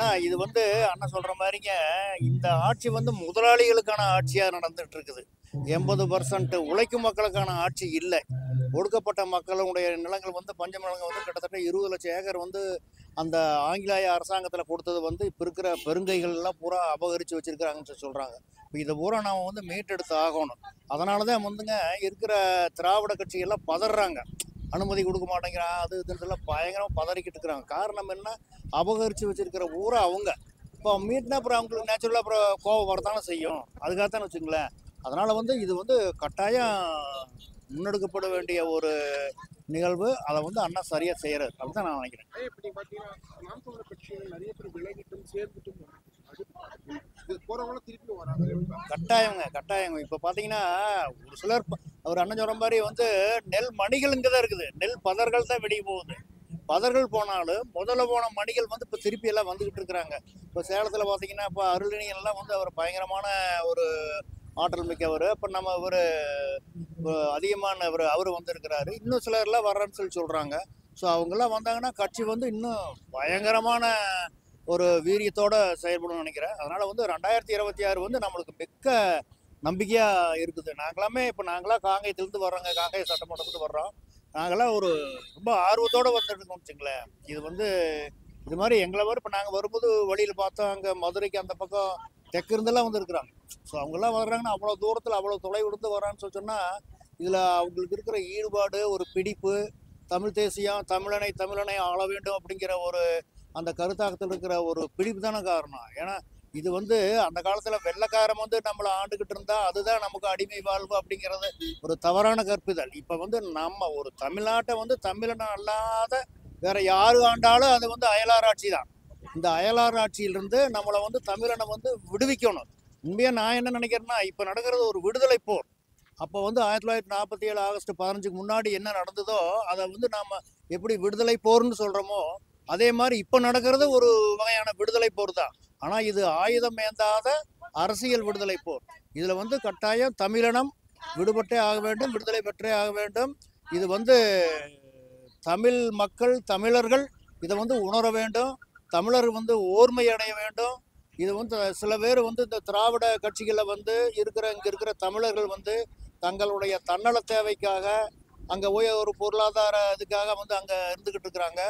ஏன்னா இது வந்து அண்ணன் சொல்ற மாதிரிங்க, இந்த ஆட்சி வந்து முதலாளிகளுக்கான ஆட்சியா நடந்துட்டு இருக்குது. 80% உழைக்கும் மக்களுக்கான ஆட்சி இல்லை. ஒடுக்கப்பட்ட மக்களுடைய நிலங்கள் வந்து பஞ்ச நிலங்கள் வந்து கிட்டத்தட்ட 20 லட்சம் ஏக்கர் வந்து அந்த ஆங்கிலேய அரசாங்கத்தில் கொடுத்தது வந்து இப்போ இருக்கிற பெருங்கைகள் எல்லாம் பூரா அபகரித்து வச்சிருக்கிறாங்கன்னு சொல்றாங்க. இப்போ இதை பூரா நாம வந்து மீட்டெடுத்து ஆகணும். அதனால தான் வந்துங்க இருக்கிற திராவிட கட்சிகள்லாம் பதறாங்க. அனுமதி கொடுக்க மாட்டேங்கிறான், அது இதுன்றதுலாம் பயங்கரமாக பதறிக்கிட்டு இருக்கிறாங்க. காரணம் என்ன? அபகரித்து வச்சிருக்கிற ஊரை அவங்க இப்போ மீட்னா அப்புறம் அவங்களுக்கு நேச்சுரலாக அப்புறம் கோவம் வரத்தானே செய்யும். அதுக்காகத்தானே வச்சுங்களேன். அதனால வந்து இது வந்து கட்டாயம் முன்னெடுக்கப்பட வேண்டிய ஒரு நிகழ்வு. அதை வந்து அண்ணா சரியா செய்யறாரு அப்படிதான் நான் நினைக்கிறேன். இப்படி பாத்தீங்கன்னா நாம் தமிழர் கட்சியில் நிறைய பேர் விலகிட்டும் சேர்ந்துட்டும் போறவங்க திருப்பி வராங்க. கட்டாயங்க இப்போ பார்த்தீங்கன்னா ஒரு சிலர் அவர் அண்ணன் சொல்ற மாதிரி வந்து நெல் மணிகள் இங்கே தான் இருக்குது. நெல் பதர்கள் தான் வெடிக்க போகுது. பதர்கள் போனாலும் முதல்ல போன மணிகள் வந்து இப்போ திருப்பி எல்லாம் வந்துகிட்டு இருக்கிறாங்க. இப்போ சேலத்தில் பார்த்தீங்கன்னா இப்போ அருளினியன் எல்லாம் வந்து அவர் பயங்கரமான ஒரு ஆற்றல் மிக்கவர். இப்போ நம்ம ஒரு அதிகமான அவர் வந்திருக்கிறாரு. இன்னும் சிலர்லாம் வர்றேன்னு சொல்லி சொல்கிறாங்க. ஸோ அவங்கெல்லாம் வந்தாங்கன்னா கட்சி வந்து இன்னும் பயங்கரமான ஒரு வீரியத்தோட செயல்படும் நினைக்கிறேன். அதனால வந்து 2026 வந்து நம்மளுக்கு மிக்க நம்பிக்கையா இருக்குது. நாங்களாமே இப்போ நாங்களாம் காங்கேயத்திலிருந்து வர்றோங்க, காங்கேய சட்டமன்றத்துக்கு வர்றோம். நாங்களாம் ஒரு ரொம்ப ஆர்வத்தோட வந்துருக்கோம் வச்சுங்களேன். இது வந்து இது மாதிரி எங்களை மாதிரி இப்போ நாங்கள் வரும்போது வழியில் பார்த்தோம், அங்கே மதுரைக்கு அந்த பக்கம் தெற்கு இருந்தெல்லாம் வந்து இருக்கிறாங்க. ஸோ அவங்கெல்லாம் வர்றாங்கன்னா அவ்வளோ தூரத்தில் அவ்வளோ தொலைவு இருந்து வரான்னு சொல்லி சொன்னால் இதில் அவங்களுக்கு இருக்கிற ஈடுபாடு, ஒரு பிடிப்பு, தமிழ் தேசியம், தமிழனை ஆள வேண்டும் அப்படிங்கிற ஒரு அந்த கருத்தாக்கத்தில் இருக்கிற ஒரு பிடிப்பு தானே காரணம். ஏன்னா இது வந்து அந்த காலத்தில் வெள்ளைக்காரன் வந்து நம்மளை ஆண்டுகிட்டு இருந்தா அதுதான் நமக்கு அடிமை வாழ்வு அப்படிங்கிறது ஒரு தவறான கற்பிதல். இப்போ வந்து நம்ம ஒரு தமிழ்நாட்டை வந்து தமிழன் அல்லாத வேற யாரு ஆண்டாலும் அது வந்து அயலார் ஆட்சி தான். இந்த அயலார் ஆட்சியிலிருந்து நம்மளை வந்து தமிழனை வந்து விடுவிக்கணும். உண்மையாக நான் என்ன நினைக்கிறேன்னா இப்போ நடக்கிறது ஒரு விடுதலை போர். அப்போ வந்து 1947 ஆகஸ்ட் 15க்கு முன்னாடி என்ன நடந்ததோ அதை வந்து நாம் எப்படி விடுதலை போர்னு சொல்கிறோமோ அதே மாதிரி இப்போ நடக்கிறது ஒரு வகையான விடுதலை போர் தான். ஆனால் இது ஆயுதம் ஏந்தாத அரசியல் விடுதலை போர். இதில் வந்து கட்டாயம் தமிழினம் விடுபட்டே ஆக வேண்டும், விடுதலை பெற்றே ஆக வேண்டும். இது வந்து தமிழ் மக்கள், தமிழர்கள் இதை வந்து உணர வேண்டும். தமிழர் வந்து ஓர்மை அடைய வேண்டும். இது வந்து சில பேர் வந்து இந்த திராவிட கட்சிகளில் வந்து இங்கே இருக்கிற தமிழர்கள் வந்து தங்களுடைய தன்னல தேவைக்காக அங்கே போய் ஒரு பொருளாதார இதுக்காக வந்து அங்கே இருந்துக்கிட்டு இருக்கிறாங்க.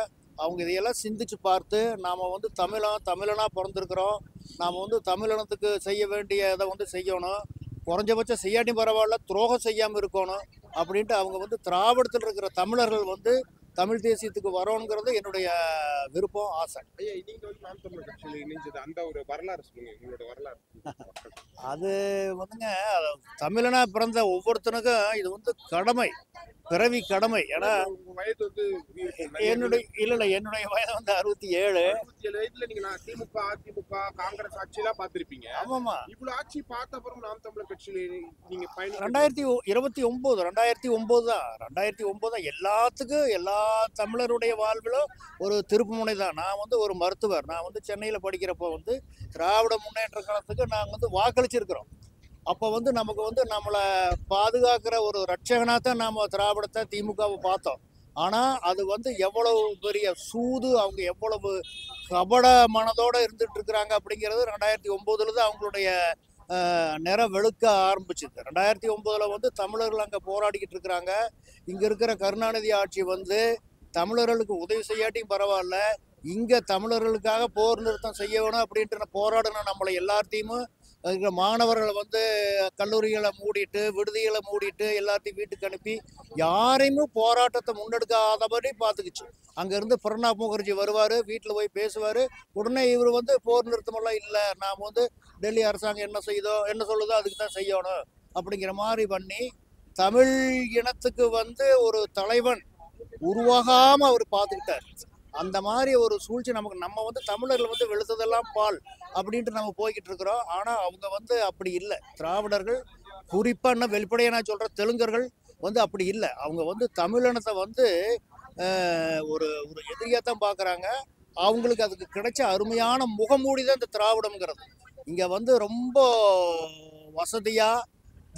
அவங்க இதையெல்லாம் சிந்திச்சு பார்த்து நாம் வந்து தமிழனாக பிறந்திருக்கிறோம், நாம் வந்து தமிழினத்துக்கு செய்ய வேண்டிய இதை வந்து செய்யணும். குறைஞ்சபட்சம் செய்யாட்டி பரவாயில்ல, துரோகம் செய்யாமல் இருக்கணும் அப்படின்ட்டு அவங்க வந்து திராவிடத்தில் இருக்கிற தமிழர்கள் வந்து தமிழ் தேசியத்துக்கு வரணுங்கிறது என்னுடைய விருப்பம், ஆசை. ஐயா, நீங்க வந்து நாம் தமிழர் கட்சியில் இணைஞ்சது அந்த ஒரு வரலாறு சொல்லுங்க, உங்களோட வரலாறு. அது வந்துங்க தமிழனா பிறந்த ஒவ்வொருத்தனுக்கும் இது வந்து கடமை, பிறவி கடமை. ஏன்னா வயது வந்து என்னுடைய வயது வந்து 67. 67 வயதுல நீங்க திமுக, அதிமுக, காங்கிரஸ் ஆட்சியெல்லாம் பார்த்திருப்பீங்க. ஆமாமா. இவ்வளவு ஆட்சி பார்த்த அப்புறம் நாம் தமிழர் கட்சியில நீங்க 2029 தான் 2009 தான் எல்லாத்துக்கும் எல்லா தமிழருடைய வாழ்விலும் ஒரு திருப்புமுனை தான். நான் வந்து ஒரு மருத்துவர். நான் வந்து சென்னையில் படிக்கிறப்போ வந்து திராவிட முன்னேற்ற காலத்துக்கு நாங்கள் வந்து வாக்களிச்சிருக்கிறோம். அப்போ வந்து நமக்கு வந்து நம்மளை பாதுகாக்கிற ஒரு ரட்சகனாக தான் நாம் திராவிடத்தை, திமுகவை பார்த்தோம். ஆனால் அது வந்து எவ்வளவு பெரிய சூது, அவங்க எவ்வளவு கபட மனதோடு இருந்துட்டு இருக்கிறாங்க அப்படிங்கிறது 2009 தான் அவங்களுடைய நிற வெளுக்க ஆரம்பிச்சுது. 2009 வந்து தமிழர்கள் அங்கே போராடிக்கிட்டு இருக்கிறாங்க. இங்கே இருக்கிற கருணாநிதி ஆட்சி வந்து தமிழர்களுக்கு உதவி செய்யாட்டியும் பரவாயில்ல, இங்கே தமிழர்களுக்காக போர் நிறுத்தம் செய்யணும் அப்படின்ட்டு போராடணும். நம்மளை எல்லாத்தையும் மாணவர்களை வந்து கல்லூரிகளை மூடிட்டு, விடுதிகளை மூடிட்டு, எல்லாத்தையும் வீட்டுக்கு அனுப்பி யாரையுமே போராட்டத்தை முன்னெடுக்காதபடி பார்த்துக்குச்சு. அங்கேருந்து பிரணாப் முகர்ஜி வருவார், வீட்டில் போய் பேசுவார். உடனே இவர் வந்து போர் நிறுத்தமெல்லாம் இல்லை, நாம் வந்து டெல்லி அரசாங்கம் என்ன சொல்லுதோ அதுக்கு தான் செய்யணும் அப்படிங்கிற மாதிரி பண்ணி தமிழ் இனத்துக்கு வந்து ஒரு தலைவன் உருவாகாமல் அவர் பார்த்துக்கிட்டார். அந்த மாதிரி ஒரு சூழ்ச்சி நம்ம வந்து தமிழர்கள் வந்து வெளுத்ததெல்லாம் பால் அப்படின்ட்டு நம்ம போய்கிட்டு இருக்கிறோம். ஆனால் அவங்க வந்து அப்படி இல்லை. திராவிடர்கள் குறிப்பாக என்ன வெளிப்படையாக நான் சொல்கிறேன், தெலுங்கர்கள் வந்து அப்படி இல்லை. அவங்க வந்து தமிழினத்தை வந்து ஒரு ஒரு எதிரியாக தான் பார்க்குறாங்க. அவங்களுக்கு அதுக்கு கிடைச்ச அருமையான முகமூடி தான் இந்த திராவிடம்ங்கிறது. இங்கே வந்து ரொம்ப வசதியாக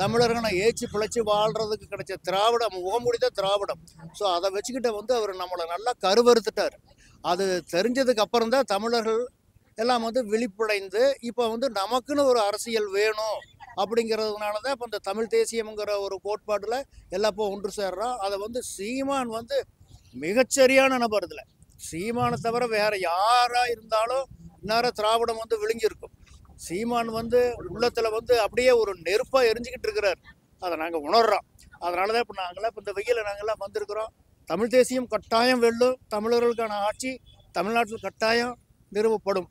தமிழர்களை ஏச்சு பிழைச்சி வாழ்கிறதுக்கு கிடைச்ச திராவிடம் முகமூடி தான் திராவிடம். ஸோ அதை வச்சுக்கிட்ட வந்து அவர் நம்மளை நல்லா கருவறுத்துட்டார். அது தெரிஞ்சதுக்கு அப்புறம் தான் தமிழர்கள் எல்லாம் வந்து விழிப்படைந்து இப்போ வந்து நமக்குன்னு ஒரு அரசியல் வேணும் அப்படிங்கிறதுனால தான் இப்போ இந்த தமிழ் தேசியம்ங்கிற ஒரு கோட்பாட்டில் எல்லாம் இப்போ ஒன்று சேர்றோம். அதை வந்து சீமான் வந்து மிகச்சரியான நபர். இதில் சீமானை தவிர வேற யாரா இருந்தாலும் இந்நேரம் திராவிடம் வந்து விழுங்கியிருக்கும். சீமான் வந்து உள்ளத்துல வந்து அப்படியே ஒரு நெருப்பா எரிஞ்சுக்கிட்டு இருக்கிறார். அதை நாங்கள் உணர்றோம். அதனால தான் இப்போ நாங்களாம் இப்போ இந்த வெயில நாங்கள்லாம் வந்திருக்கிறோம். தமிழ் தேசியம் கட்டாயம் வெல்லும். தமிழர்களுக்கான ஆட்சி தமிழ்நாட்டில் கட்டாயம் நிறுவப்படும்.